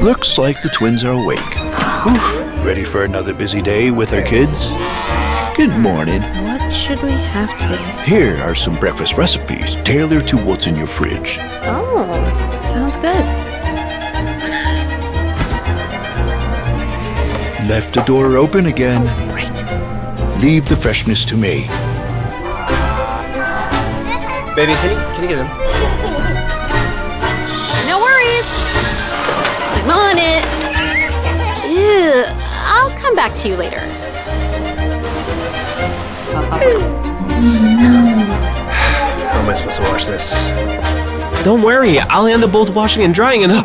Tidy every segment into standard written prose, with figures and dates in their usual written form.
Looks like the twins are awake. Whew, ready for another busy day with our kids? Good morning. What should we have today? Here are some breakfast recipes tailored to what's in your fridge. Oh, sounds good. Left the door open again. Right. Leave the freshness to me. Baby, can you get in? No worries. I'm on it. Ew, I'll come back to you later. How am I supposed to wash this? Don't worry, I'll handle both washing and drying and... I'm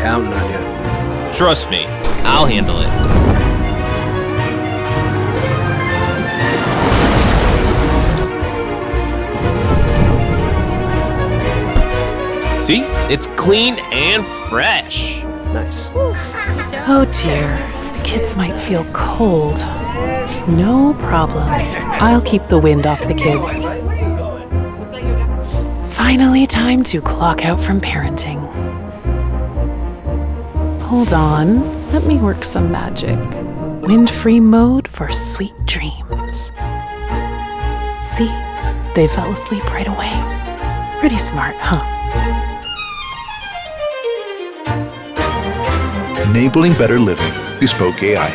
counting on you. Trust me, I'll handle it. See? It's clean and fresh. Nice. Oh dear, the kids might feel cold. No problem. I'll keep the wind off the kids. Finally, time to clock out from parenting. Hold on, let me work some magic. WindFree mode for sweet dreams. See, they fell asleep right away. Pretty smart, huh? Enabling better living. Bespoke AI.